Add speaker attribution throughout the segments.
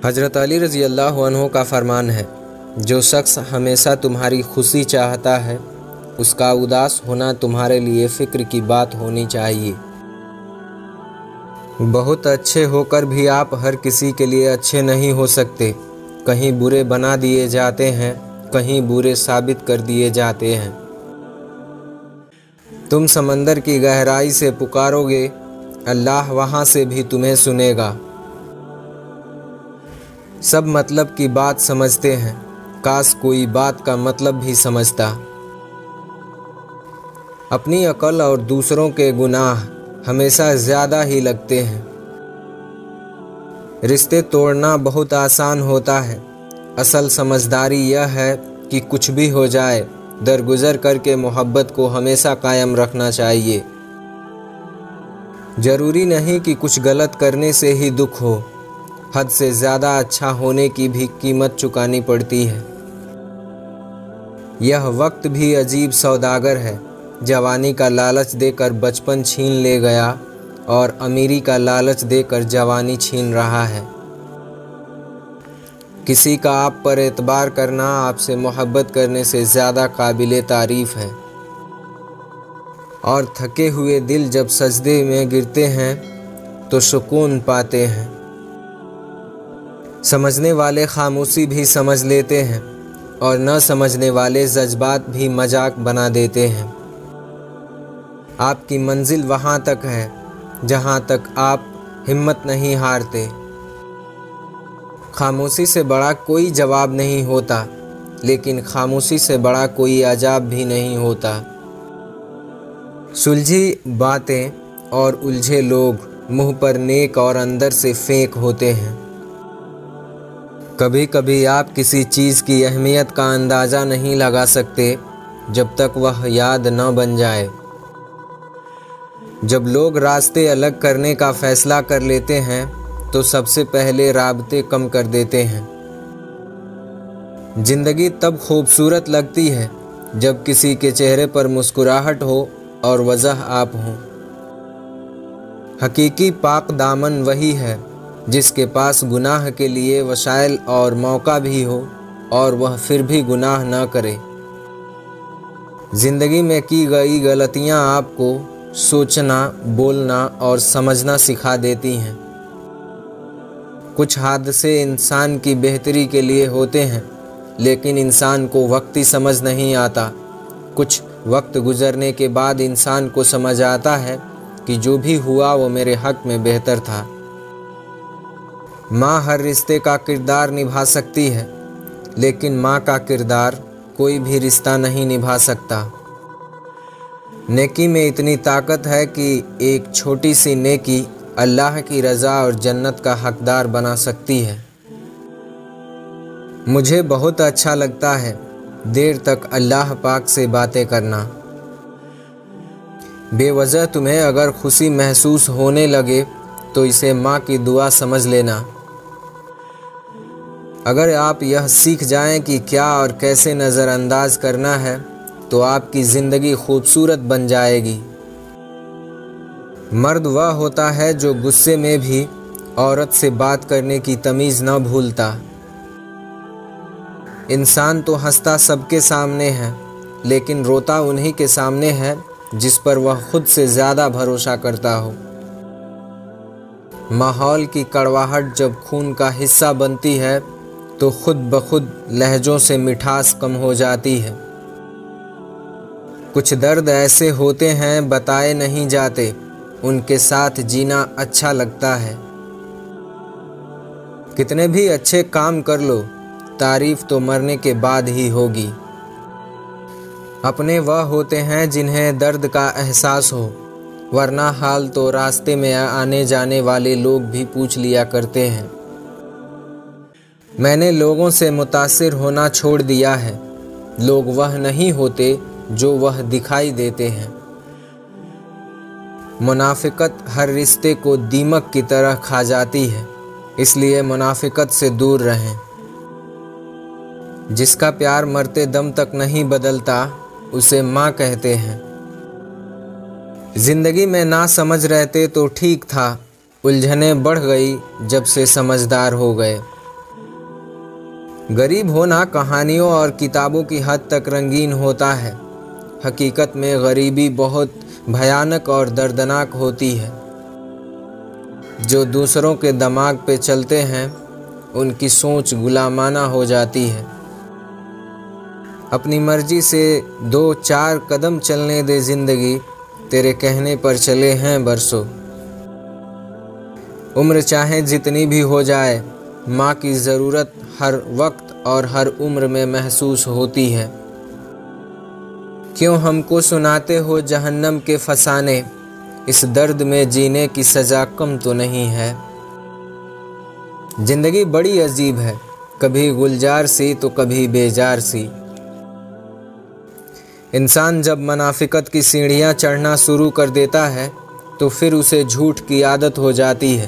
Speaker 1: हज़रत अली रज़ी अल्लाह अन्हु का फरमान है, जो शख्स हमेशा तुम्हारी खुशी चाहता है उसका उदास होना तुम्हारे लिए फ़िक्र की बात होनी चाहिए। बहुत अच्छे होकर भी आप हर किसी के लिए अच्छे नहीं हो सकते। कहीं बुरे बना दिए जाते हैं, कहीं बुरे साबित कर दिए जाते हैं। तुम समंदर की गहराई से पुकारोगे, अल्लाह वहाँ से भी तुम्हें सुनेगा। सब मतलब की बात समझते हैं, काश कोई बात का मतलब भी समझता। अपनी अकल और दूसरों के गुनाह हमेशा ज़्यादा ही लगते हैं। रिश्ते तोड़ना बहुत आसान होता है, असल समझदारी यह है कि कुछ भी हो जाए दरगुजर करके मोहब्बत को हमेशा कायम रखना चाहिए। ज़रूरी नहीं कि कुछ गलत करने से ही दुख हो, हद से ज़्यादा अच्छा होने की भी कीमत चुकानी पड़ती है। यह वक्त भी अजीब सौदागर है, जवानी का लालच देकर बचपन छीन ले गया और अमीरी का लालच देकर जवानी छीन रहा है। किसी का आप पर एतबार करना आपसे मोहब्बत करने से ज़्यादा काबिले तारीफ़ है। और थके हुए दिल जब सजदे में गिरते हैं तो सुकून पाते हैं। समझने वाले खामोशी भी समझ लेते हैं और न समझने वाले जज्बात भी मजाक बना देते हैं। आपकी मंजिल वहाँ तक है जहाँ तक आप हिम्मत नहीं हारते। खामोशी से बड़ा कोई जवाब नहीं होता, लेकिन खामोशी से बड़ा कोई अजाब भी नहीं होता। सुलझी बातें और उलझे लोग मुंह पर नेक और अंदर से फेंक होते हैं। कभी कभी आप किसी चीज़ की अहमियत का अंदाज़ा नहीं लगा सकते जब तक वह याद न बन जाए। जब लोग रास्ते अलग करने का फ़ैसला कर लेते हैं तो सबसे पहले राबते कम कर देते हैं। ज़िंदगी तब खूबसूरत लगती है जब किसी के चेहरे पर मुस्कुराहट हो और वजह आप हो। हकीकी पाक दामन वही है जिसके पास गुनाह के लिए वसाइल और मौका भी हो और वह फिर भी गुनाह न करे। ज़िंदगी में की गई गलतियां आपको सोचना, बोलना और समझना सिखा देती हैं। कुछ हादसे इंसान की बेहतरी के लिए होते हैं, लेकिन इंसान को वक्ती समझ नहीं आता। कुछ वक्त गुजरने के बाद इंसान को समझ आता है कि जो भी हुआ वो मेरे हक में बेहतर था। माँ हर रिश्ते का किरदार निभा सकती है, लेकिन माँ का किरदार कोई भी रिश्ता नहीं निभा सकता। नेकी में इतनी ताकत है कि एक छोटी सी नेकी अल्लाह की रज़ा और जन्नत का हकदार बना सकती है। मुझे बहुत अच्छा लगता है देर तक अल्लाह पाक से बातें करना। बेवजह तुम्हें अगर खुशी महसूस होने लगे तो इसे माँ की दुआ समझ लेना। अगर आप यह सीख जाएं कि क्या और कैसे नज़रअंदाज करना है तो आपकी ज़िंदगी खूबसूरत बन जाएगी। मर्द वह होता है जो गुस्से में भी औरत से बात करने की तमीज़ न भूलता। इंसान तो हंसता सबके सामने है, लेकिन रोता उन्हीं के सामने है जिस पर वह खुद से ज़्यादा भरोसा करता हो। माहौल की कड़वाहट जब खून का हिस्सा बनती है तो खुद ब खुद लहजों से मिठास कम हो जाती है। कुछ दर्द ऐसे होते हैं बताए नहीं जाते, उनके साथ जीना अच्छा लगता है। कितने भी अच्छे काम कर लो, तारीफ तो मरने के बाद ही होगी। अपने वह होते हैं जिन्हें दर्द का एहसास हो, वरना हाल तो रास्ते में आने जाने वाले लोग भी पूछ लिया करते हैं। मैंने लोगों से मुतासिर होना छोड़ दिया है। लोग वह नहीं होते जो वह दिखाई देते हैं। मुनाफिकत हर रिश्ते को दीमक की तरह खा जाती है, इसलिए मुनाफिकत से दूर रहें। जिसका प्यार मरते दम तक नहीं बदलता उसे माँ कहते हैं। जिंदगी में ना समझ रहते तो ठीक था, उलझनें बढ़ गई जब से समझदार हो गए। गरीब होना कहानियों और किताबों की हद तक रंगीन होता है। हकीकत में गरीबी बहुत भयानक और दर्दनाक होती है। जो दूसरों के दिमाग पे चलते हैं उनकी सोच गुलामाना हो जाती है। अपनी मर्जी से 2-4 कदम चलने दे जिंदगी, तेरे कहने पर चले हैं बरसों। उम्र चाहे जितनी भी हो जाए, माँ की ज़रूरत हर वक्त और हर उम्र में महसूस होती है। क्यों हमको सुनाते हो जहन्नम के फसाने, इस दर्द में जीने की सज़ा कम तो नहीं है। जिंदगी बड़ी अजीब है, कभी गुलजार सी तो कभी बेजार सी। इंसान जब मुनाफिकत की सीढ़ियाँ चढ़ना शुरू कर देता है तो फिर उसे झूठ की आदत हो जाती है।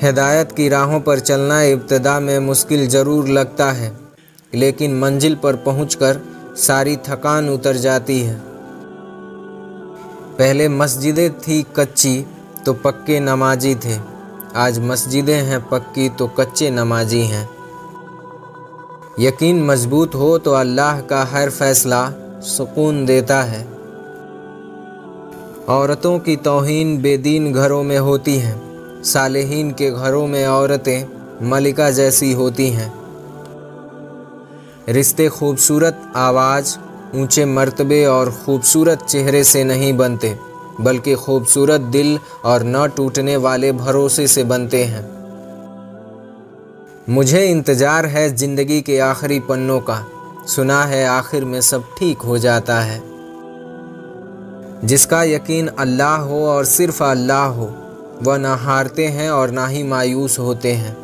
Speaker 1: हिदायत की राहों पर चलना इब्तिदा में मुश्किल ज़रूर लगता है, लेकिन मंजिल पर पहुंचकर सारी थकान उतर जाती है। पहले मस्जिदें थी कच्ची तो पक्के नमाजी थे, आज मस्जिदें हैं पक्की तो कच्चे नमाजी हैं। यकीन मजबूत हो तो अल्लाह का हर फैसला सुकून देता है। औरतों की तौहीन बेदीन घरों में होती हैं, सालेहीन के घरों में औरतें मलिका जैसी होती हैं। रिश्ते खूबसूरत आवाज़, ऊंचे मर्तबे और खूबसूरत चेहरे से नहीं बनते, बल्कि खूबसूरत दिल और न टूटने वाले भरोसे से बनते हैं। मुझे इंतज़ार है ज़िंदगी के आखिरी पन्नों का, सुना है आखिर में सब ठीक हो जाता है। जिसका यकीन अल्लाह हो और सिर्फ अल्लाह हो, वह ना हारते हैं और ना ही मायूस होते हैं।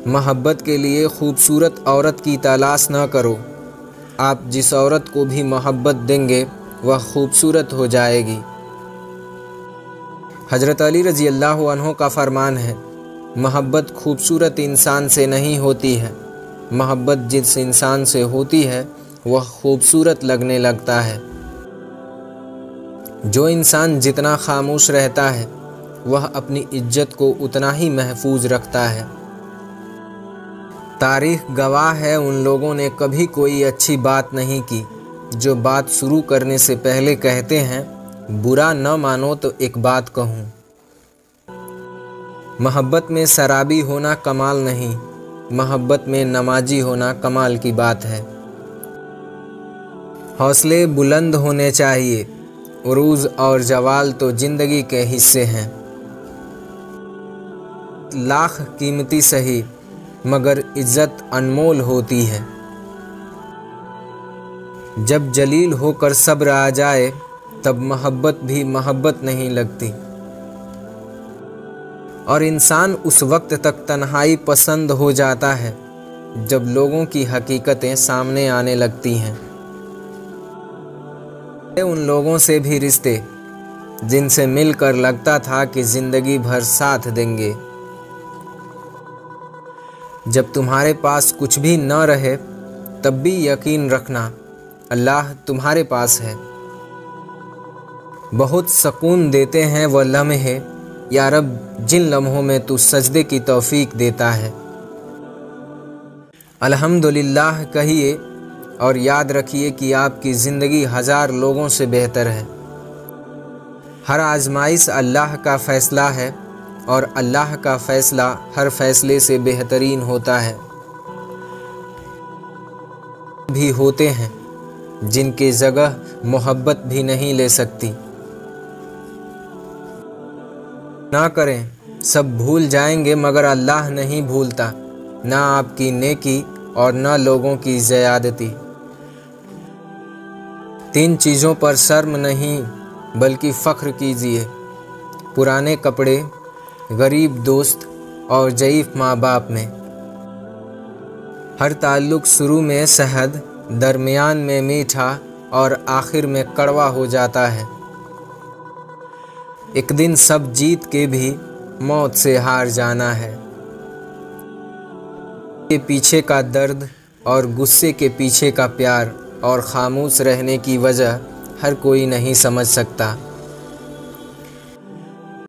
Speaker 1: मोहब्बत के लिए खूबसूरत औरत की तलाश न करो, आप जिस औरत को भी मोहब्बत देंगे वह खूबसूरत हो जाएगी। हज़रत अली रज़ी अल्लाह अन्हु का फरमान है, मोहब्बत खूबसूरत इंसान से नहीं होती है, मोहब्बत जिस इंसान से होती है वह खूबसूरत लगने लगता है। जो इंसान जितना खामोश रहता है वह अपनी इज्जत को उतना ही महफूज रखता है। तारीख गवाह है उन लोगों ने कभी कोई अच्छी बात नहीं की जो बात शुरू करने से पहले कहते हैं, बुरा न मानो तो एक बात कहूँ। मोहब्बत में शराबी होना कमाल नहीं, मोहब्बत में नमाजी होना कमाल की बात है। हौसले बुलंद होने चाहिए, उरूज और जवाल तो जिंदगी के हिस्से हैं। लाख कीमती सही मगर इज्जत अनमोल होती है। जब जलील होकर सब्र आ जाए तब मोहब्बत भी मोहब्बत नहीं लगती, और इंसान उस वक्त तक तन्हाई पसंद हो जाता है जब लोगों की हकीकतें सामने आने लगती हैं। उन लोगों से भी रिश्ते जिनसे मिलकर लगता था कि ज़िंदगी भर साथ देंगे। जब तुम्हारे पास कुछ भी न रहे तब भी यकीन रखना अल्लाह तुम्हारे पास है। बहुत सुकून देते हैं वह लम्हे, या रब जिन लम्हों में तू सजदे की तौफीक देता है। अल्हम्दुलिल्लाह कहिए और याद रखिए कि आपकी ज़िंदगी 1000 लोगों से बेहतर है। हर आजमाइश अल्लाह का फ़ैसला है और अल्लाह का फ़ैसला हर फ़ैसले से बेहतरीन होता है। भी होते हैं जिनके जगह मोहब्बत भी नहीं ले सकती। ना करें, सब भूल जाएंगे मगर अल्लाह नहीं भूलता, ना आपकी नेकी और ना लोगों की ज़्यादती। 3 चीज़ों पर शर्म नहीं बल्कि फ़ख्र कीजिए, पुराने कपड़े, गरीब दोस्त और ज़ईफ़ माँ बाप में। हर ताल्लुक़ शुरू में शहद, दरमियान में मीठा और आखिर में कड़वा हो जाता है। एक दिन सब जीत के भी मौत से हार जाना है। के पीछे का दर्द और गुस्से के पीछे का प्यार और खामोश रहने की वजह हर कोई नहीं समझ सकता।